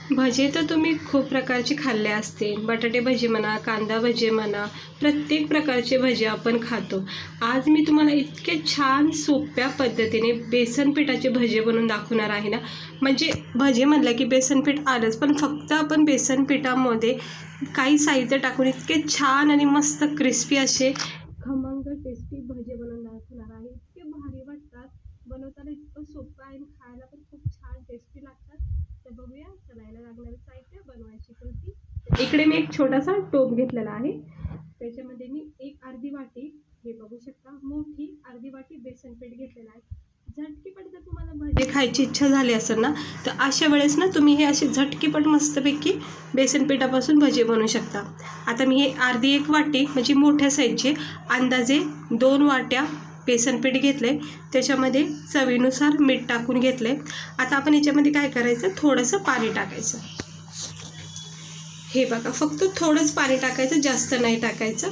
भजे तर तुम्ही खूप प्रकारचे खाल्ले असतील. बटाटे भजी म्हणा, कांदा भजी म्हणा, प्रत्येक प्रकारचे भजे आपण खातो. आज मी तुम्हाला इतके छान सोप्या पद्धतीने बेसन पिठाचे भजे बनवून दाखवणार आहे ना. म्हणजे भजे म्हणलं की बेसन पीठ आलंच, पण फक्त आपण बेसन पिठामध्ये काही साहित्य टाकून इतके छान आणि मस्त क्रिस्पी असे खमंग टेस्टी भजे बनवून दाखवणार आहे. इतके भारी वाटतात, बनवताना इतकं सोपं आहे आणि खायला पण खूप छान टेस्टी लागतात. तर बघूया चलायला लागणारं साहित्य, बनवायची कृती. इकडे मी एक छोटासा टोप घेतलेला आहे. त्याच्यामध्ये मी एक अर्धी वाटी, हे बघू शकता, मोठी अर्धी वाटी बेसन पीठ घेतलेलं आहे. झटकीपट जर तुम्हाला भजे खायची इच्छा झाली असेल ना, तर अशा वेळेस ना तुम्ही हे असे झटकीपट मस्तपैकी बेसन पिठापासून भजे बनवू शकता. आता मी हे अर्धी एक वाटी म्हणजे मोठ्या साईजचे अंदाजे 2 वाट्या बेसन पीठ घेतले. त्याच्यामध्ये चवीनुसार मीठ टाकून घेतले. आता आपण याच्यामध्ये काय करायचं, थोडंसं पाणी टाकायचं. हे बघा, फक्त थोडंच पाणी टाकायचं, जास्त नाही टाकायचं.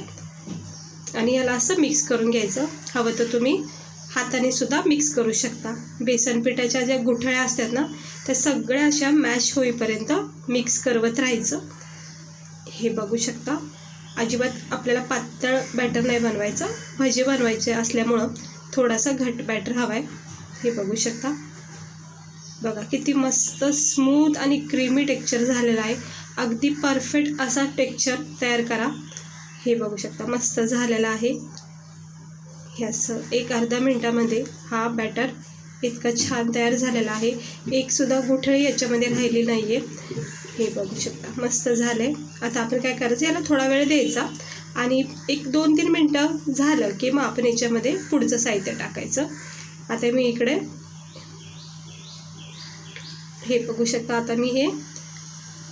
आणि याला असं मिक्स करून घ्यायचं. हवं तर तुम्ही हाताने सुद्धा मिक्स करू शकता. बेसन पिठाच्या ज्या गुठळ्या असतात ना, त्या सगळ्या अशा मॅश होईपर्यंत मिक्स करवत राहायचं. हे बघू शकता, अजिबात आपल्याला पातळ बॅटर नाही बनवायचं. भजे बनवायचे असल्यामुळं थोडासा घट बॅटर हवा आहे. हे बघू शकता, बघा किती मस्त स्मूथ आणि क्रीमी टेक्स्चर झालेलं आहे. अगदी परफेक्ट असा टेक्स्चर तयार करा. हे बघू शकता, मस्त झालेला आहे. हे असं एक अर्धा मिनटामध्ये हा बॅटर इतका छान तयार झालेला आहे. एकसुद्धा गुठळी याच्यामध्ये राहिली नाही आहे. हे बघू शकता, मस्त झालं आहे. आता आपण काय करायचं, याला थोडा वेळ द्यायचा आणि 1-2-3 मिनटं झालं की मग आपण याच्यामध्ये पुढचं साहित्य टाकायचं. आता मी इकडे हे बघू शकता, आता मी हे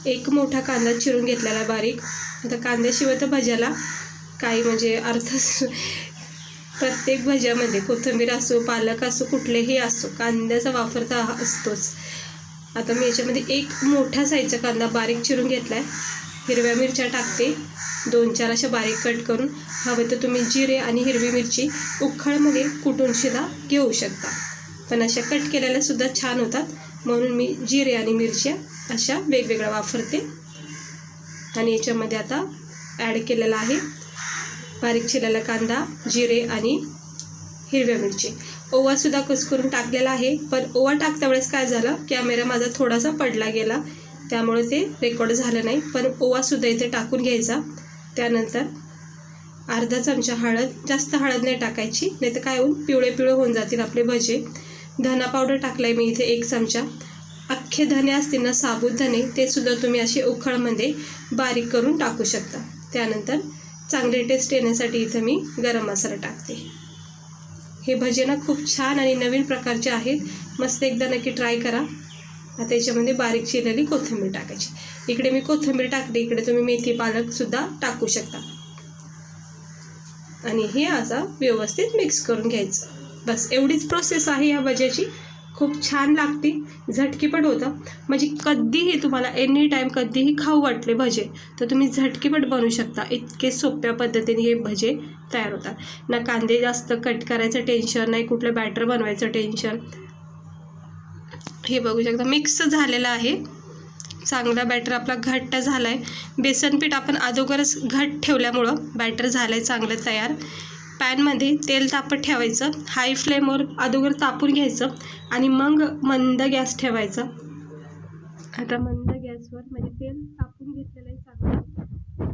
एक मोठा कांदा चिरून घेतलेला बारीक. आता कांद्याशिवाय तर भज्याला काही म्हणजे अर्थच, प्रत्येक भज्यामध्ये कोथिंबीर असो, पालक असो, कुठलेही असो, कांद्याचा वापर तर असतोच. आता मी याच्यामध्ये एक मोठा साईजचा कांदा बारीक चिरून घेतला आहे. हिरव्या मिरच्या टाकते 2-4 अशा बारीक कट करून. हवं तर तुम्ही जिरे आणि हिरवी मिरची उखळमध्ये कुटून सुद्धा घेऊ शकता, पण अशा कट केलेल्यासुद्धा छान होतात. म्हणून मी जिरे आणि मिरच्या अशा वेगवेगळ्या वापरते. आणि याच्यामध्ये आता ॲड केलेला आहे बारीक चिरलेला कांदा, जिरे आणि हिरव्या मिरची. ओवासुद्धा कुस्करून टाकलेला आहे, पण ओवा टाकता वेळेस काय झालं, कॅमेरा माझा थोडासा पडला गेला, त्यामुळे ते रेकॉर्ड झालं नाही. पण ओवासुद्धा इथे टाकून घ्यायचा. त्यानंतर अर्धा चमचा हळद, जास्त हळद नाही टाकायची, नाही तर काय होऊन पिवळे पिवळे होऊन जातील आपले भजे. धना पावडर टाकला आहे मी इथे 1 चमचा. अख्खे धने असतील ना, साबूत धने, ते सुद्धा तुम्ही असे उखळमध्ये बारीक करून टाकू शकता. त्यानंतर चांगली टेस्ट येण्यासाठी इथं मी गरम मसाला टाकते. हे भजे ना खूप छान आणि नवीन प्रकारचे आहेत. मस्त एकदा नक्की ट्राय करा. आता याच्यामध्ये बारीक चिरलेली कोथिंबीर टाकायची. इकडे मी कोथिंबीर टाकली, इकडे तुम्ही मेथी पालकसुद्धा टाकू शकता. आणि हे असं व्यवस्थित मिक्स करून घ्यायचं. बस एवढीच प्रोसेस आहे या भज्याची. खूप छान लागते, झटकीपट होतं. म्हणजे कधीही तुम्हाला एनी टाईम कधीही खाऊ वाटले भजे तर तुम्ही झटकीपट बनवू शकता. इतके सोप्या पद्धतीने हे भजे तयार होतात. ना कांदे जास्त कट करायचं टेन्शन, नाही कुठलं बॅटर बनवायचं टेन्शन. हे बघू शकता, मिक्स झालेलं आहे. चांगला बॅटर आपला घट्ट झाला आहे. बेसनपीठ आपण अगोदरच घट्ट ठेवल्यामुळं बॅटर झालं आहे चांगलं तयार. पॅनमध्ये तेल तापत ठेवायचं. हाय फ्लेमवर अगोदर तापून घ्यायचं आणि मग मंद गॅस ठेवायचा. आता मंद गॅसवर म्हणजे तेल तापून घेतलेलं आहे चांगलं.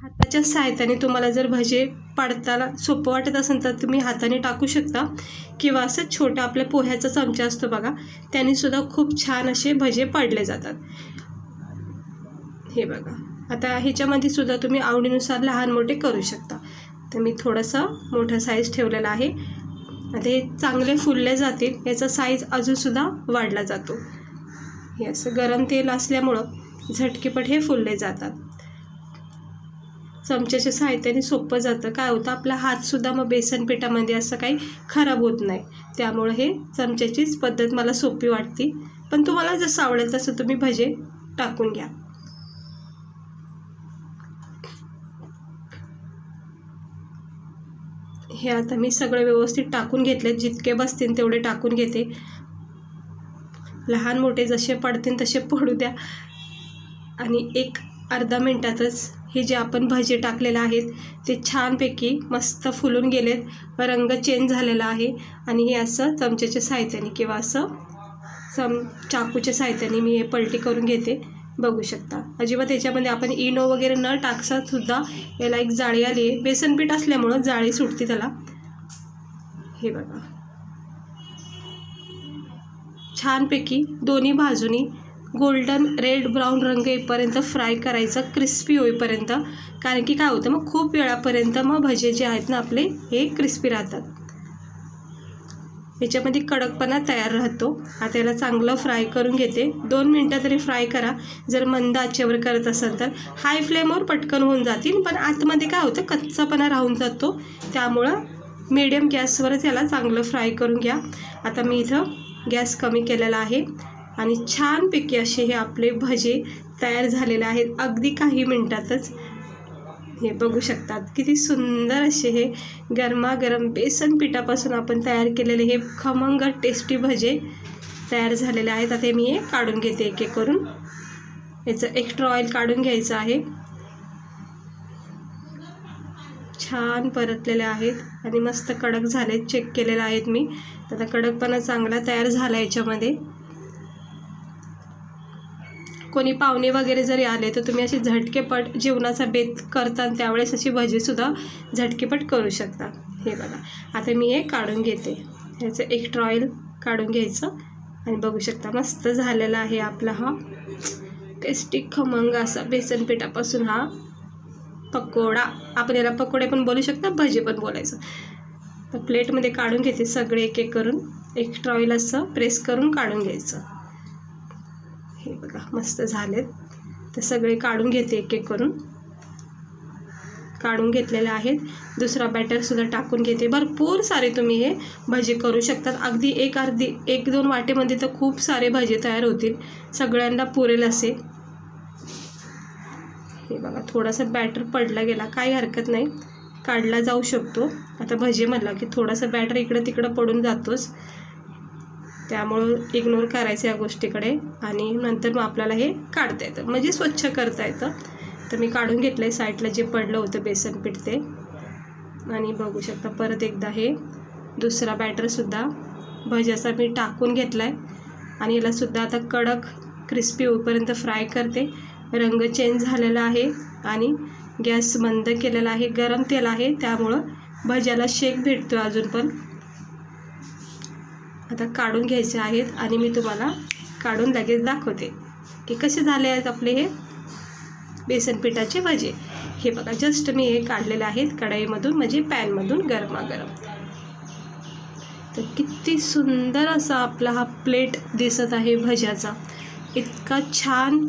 हाताच्या सहाय्याने तुम्हाला जर भजे पाडताना सोपं वाटत असेल तर तुम्ही हाताने टाकू शकता, किंवा असं छोटा आपल्या पोह्याचा चमचा असतो बघा, त्यानेसुद्धा खूप छान असे भजे पाडले जातात. हे बघा, आता ह्याच्यामध्ये सुद्धा तुम्ही आवडीनुसार लहान मोठे करू शकता. तर मी थोडासा मोठा साईज ठेवलेला आहे. आता हे चांगले फुलले जातील, याचा साईज अजूनसुद्धा वाढला जातो. हे असं गरम तेल असल्यामुळं झटकीपट हे फुलले जातात. चमच्याच्या सहाय्याने सोपं जातं. काय होतं, आपला हातसुद्धा मग बेसन पिठामध्ये असं काही खराब होत नाही. त्यामुळं हे चमच्याचीच पद्धत मला सोपी वाटते. पण तुम्हाला जसं आवडेल तसं तुम्ही भजे टाकून घ्या. हे आता मी सगळे व्यवस्थित टाकून घेतले. जितके बसतील तेवढे टाकून घेते. लहान मोठे जसे पडतील तसे पडू द्या. आणि एक अर्धा मिनटातच हे जे आपण भजे टाकलेले आहेत ते छानपैकी मस्त फुलून गेलेत व रंग चेंज झालेला आहे. आणि हे असं चमच्याच्या साहाय्याने किंवा असं चाकूच्या साहाय्याने मी हे पलटी करून घेते. बघू शकता अजिबात याच्यामध्ये आपण इनो वगैरे न टाकता सुद्धा याला एक जाळी आली आहे. बेसन पीठ असल्यामुळं जाळी सुटते त्याला. हे बघा छानपैकी दोन्ही बाजूनी गोल्डन रेड ब्राऊन रंग येईपर्यंत फ्राय करायचं, क्रिस्पी होईपर्यंत. कारण की काय होतं मग खूप वेळापर्यंत मग भजे जे आहेत ना आपले हे क्रिस्पी राहतात, याच्यामध्ये कडकपणा तयार राहतो. आता याला चांगलं फ्राय करून घेते. 2 मिनटं तरी फ्राय करा. जर मंद आचेवर करत असाल तर हाय फ्लेमवर पटकन होऊन जातील, पण आतमध्ये काय होतं कच्चापणा राहून जातो. त्यामुळं मीडियम गॅसवरच याला चांगलं फ्राय करून घ्या. आता मी इथं गॅस कमी केलेला आहे आणि छानपैकी असे हे आपले भजे तयार झालेले आहेत अगदी काही मिनटातच. हे बघू शकतात किती सुंदर असे हे गरमागरम बेसन पिठापासून आपण तयार केलेले हे खमंग टेस्टी भजे तयार झालेले आहेत. आता मी हे काढून घेते एक एक करून. याचं एक्स्ट्रा ऑइल काढून घ्यायचं आहे. छान परतलेले आहेत आणि मस्त कडक झालेत. चेक केलेले आहेत मी. आता कडकपणा चांगला तयार झाला याच्यामध्ये. कोणी पाहुणे वगैरे जरी आले तर तुम्ही असे झटकेपट जेवणाचा बेत करता त्यावेळेस अशी भजीसुद्धा झटकेपट करू शकता. हे बघा आता मी हे काढून घेते. ह्याचं एक्स्ट्रा ऑइल काढून घ्यायचं आणि बघू शकता मस्त झालेला आहे आपला हा टेस्टी खमंग असा बेसन पिठापासून हा पकोडा. आपण याला पकोडे पण बोलू शकता, भजे पण बोलायचं. तर प्लेटमध्ये काढून घेते सगळे एक एक करून. एक्स्ट्रा ऑइल असं प्रेस करून काढून घ्यायचं. हे बघा मस्त झालेत. तर सगळे काढून घेते एक एक करून. काढून घेतलेले आहेत. दुसरा बॅटरसुद्धा टाकून घेते. भरपूर सारे तुम्ही हे भजे करू शकतात. अगदी 1-2 वाटेमध्ये तर खूप सारे भजे तयार होतील, सगळ्यांना पुरेल असे. हे बघा थोडासा बॅटर पडला गेला, काही हरकत नाही, काढला जाऊ शकतो. आता भजे म्हणला की थोडासा बॅटर इकडं तिकडं पडून जातोच, त्यामुळं इग्नोर करायचं या गोष्टीकडे. आणि नंतर मग आपल्याला हे काढता येतं, म्हणजे स्वच्छ करता येतं. तर मी काढून घेतलं आहे साईडला जे पडलं होतं बेसन पीठ ते. आणि बघू शकता परत एकदा हे दुसरा बॅटरसुद्धा भज्याचा मी टाकून घेतला आहे. आणि यालासुद्धा आता कडक क्रिस्पी होईपर्यंत फ्राय करते. रंग चेंज झालेला आहे आणि गॅस बंद केलेला आहे. गरम तेल आहे त्यामुळं भज्याला शेक भेटतो अजून पण. आता काढून घ्यायचे आहेत आणि मी तुम्हाला काढून लगेच दाखवते की कसे झाले आहेत आपले हे बेसन पिठाचे भजे. हे बघा जस्ट मी हे काढलेले आहेत कढईमधून, म्हणजे पॅनमधून गरमागरम. तर किती सुंदर असा आपला हा प्लेट दिसत आहे भज्याचा. इतका छान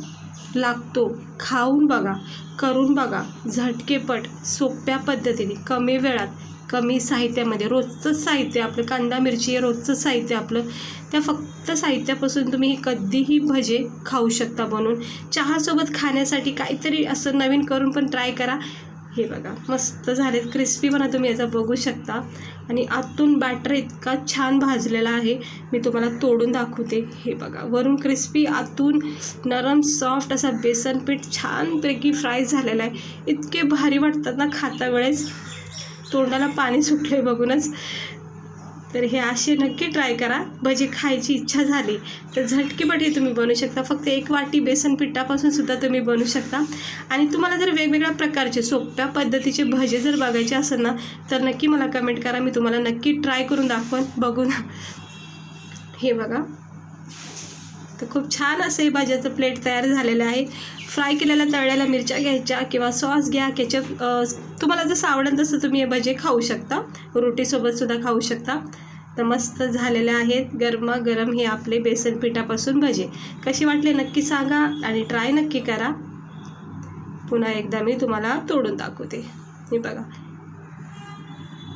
लागतो. खाऊन बघा, करून बघा, झटकेपट सोप्या पद्धतीने कमी वेळात कमी साहित्यामध्ये. रोजचं साहित्य आपलं कांदा मिरची हे रोजचं साहित्य आपलं, त्या फक्त साहित्यापासून तुम्ही कधीही भजे खाऊ शकता बनवून. चहासोबत खाण्यासाठी काहीतरी असं नवीन करून पण ट्राय करा. हे बघा मस्त झालेत. क्रिस्पीपणा तुम्ही याचा बघू शकता. आणि आतून बॅटर इतका छान भाजलेला आहे, मी तुम्हाला तोडून दाखवते. हे बघा वरून क्रिस्पी, आतून नरम सॉफ्ट असा बेसन पीठ छानपैकी फ्राय झालेला आहे. इतके भारी वाटतात ना खाता वेळेस, तोंडाला पाणी सुटले बघूनच. तर हे असे नक्की ट्राय करा. भजी खायची इच्छा झाली तर झटकेपट हे तुम्ही बनवू शकता. फक्त 1 वाटी बेसन पिठापासून सुद्धा तुम्ही बनवू शकता. आणि तुम्हाला जर वेगवेगळ्या प्रकारचे सोप्या पद्धतीचे भजे जर बघायचे असेल ना तर नक्की मला कमेंट करा. मी तुम्हाला नक्की ट्राय करून दाखवेन बघून. हे बघा तर खूप छान असे हे भाज्याचं प्लेट तयार झालेलं आहे. फ्राय केलेल्या तळलेल्या मिरच्या घ्यायच्या किंवा सॉस घ्या, केचप, तुम्हाला जसं आवडेल तसं तुम्ही हे भजे खाऊ शकता. रोटीसोबतसुद्धा खाऊ शकता. तर मस्त झालेले आहेत गरमागरम हे आपले बेसन पिठापासून भजे. कसे वाटले नक्की सांगा आणि ट्राय नक्की करा. पुन्हा एकदा मी तुम्हाला तोडून दाखवते. हे बघा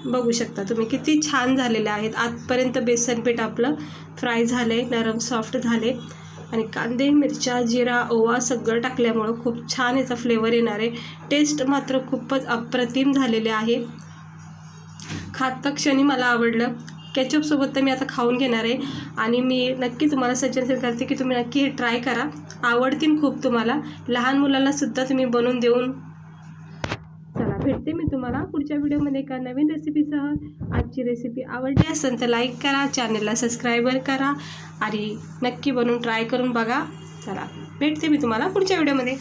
बघू शकता तुम्ही किती छान झालेले आहेत. आतपर्यंत बेसन पीठ आपलं फ्राय झाले, नरम सॉफ्ट झाले. आणि कांदे मिरच्या जिरा ओवा सगळं टाकल्यामुळं खूप छान याचा फ्लेवर येणार आहे. टेस्ट मात्र खूपच अप्रतिम झालेले आहे. खाता क्षणी मला आवडलं. केचपसोबत तर मी आता खाऊन घेणार आहे आणि मी नक्की तुम्हाला सजेस्ट करते की तुम्ही नक्की हे ट्राय करा, आवडतील खूप तुम्हाला. लहान मुलांनासुद्धा तुम्ही बनवून देऊन. चला भेटते मी तुम्हाला पुढच्या व्हिडिओमध्ये एका नवीन रेसिपीसह. आजची रेसिपी आवडली असेल तर लाईक करा, चॅनलला सबस्क्राईबर करा आणि नक्की बनवून ट्राय करून बघा. चला भेटते मी तुम्हाला पुढच्या व्हिडिओमध्ये.